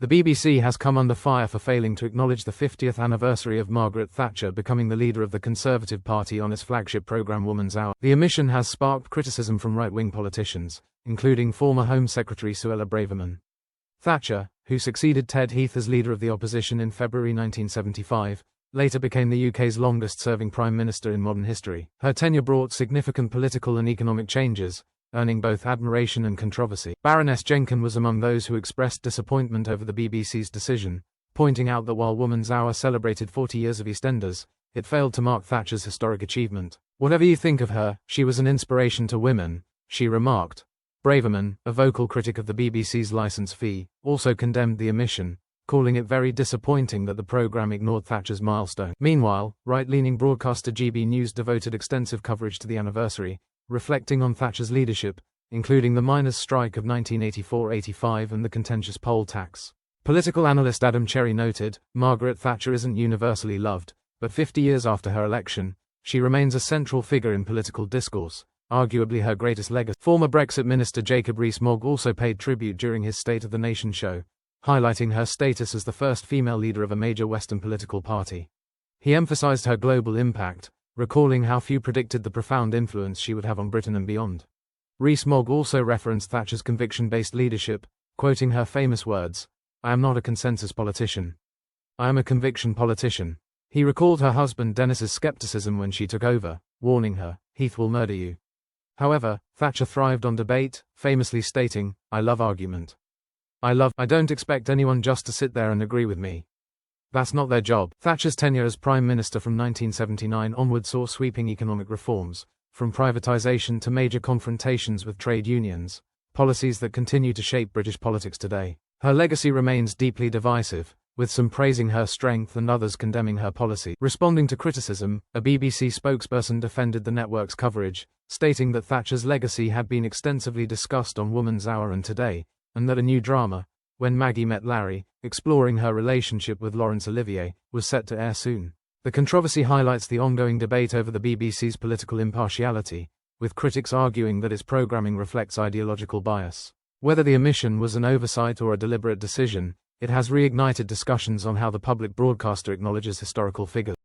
The BBC has come under fire for failing to acknowledge the 50th anniversary of Margaret Thatcher becoming the leader of the Conservative Party on its flagship programme Woman's Hour. The omission has sparked criticism from right-wing politicians, including former Home Secretary Suella Braverman. Thatcher, who succeeded Ted Heath as leader of the opposition in February 1975, later became the UK's longest-serving Prime Minister in modern history. Her tenure brought significant political and economic changes, earning both admiration and controversy. Baroness Jenkin was among those who expressed disappointment over the BBC's decision, pointing out that while Woman's Hour celebrated 40 years of EastEnders, it failed to mark Thatcher's historic achievement. "Whatever you think of her, she was an inspiration to women," she remarked. Braverman, a vocal critic of the BBC's licence fee, also condemned the omission, calling it very disappointing that the programme ignored Thatcher's milestone. Meanwhile, right-leaning broadcaster GB News devoted extensive coverage to the anniversary, reflecting on Thatcher's leadership, including the miners' strike of 1984-85 and the contentious poll tax. Political analyst Adam Cherry noted, "Margaret Thatcher isn't universally loved, but 50 years after her election, she remains a central figure in political discourse, arguably her greatest legacy." Former Brexit Minister Rees-Mogg also paid tribute during his State of the Nation show, highlighting her status as the first female leader of a major Western political party. He emphasized her global impact, recalling how few predicted the profound influence she would have on Britain and beyond. Rees-Mogg also referenced Thatcher's conviction-based leadership, quoting her famous words, "I am not a consensus politician. I am a conviction politician." He recalled her husband Dennis's skepticism when she took over, warning her, "Heath will murder you." However, Thatcher thrived on debate, famously stating, "I love argument. I don't expect anyone just to sit there and agree with me. That's not their job." Thatcher's tenure as Prime Minister from 1979 onward saw sweeping economic reforms, from privatization to major confrontations with trade unions, policies that continue to shape British politics today. Her legacy remains deeply divisive, with some praising her strength and others condemning her policy. Responding to criticism, a BBC spokesperson defended the network's coverage, stating that Thatcher's legacy had been extensively discussed on Woman's Hour and Today, and that a new drama, When Maggie Met Larry, exploring her relationship with Laurence Olivier, was set to air soon. The controversy highlights the ongoing debate over the BBC's political impartiality, with critics arguing that its programming reflects ideological bias. Whether the omission was an oversight or a deliberate decision, it has reignited discussions on how the public broadcaster acknowledges historical figures.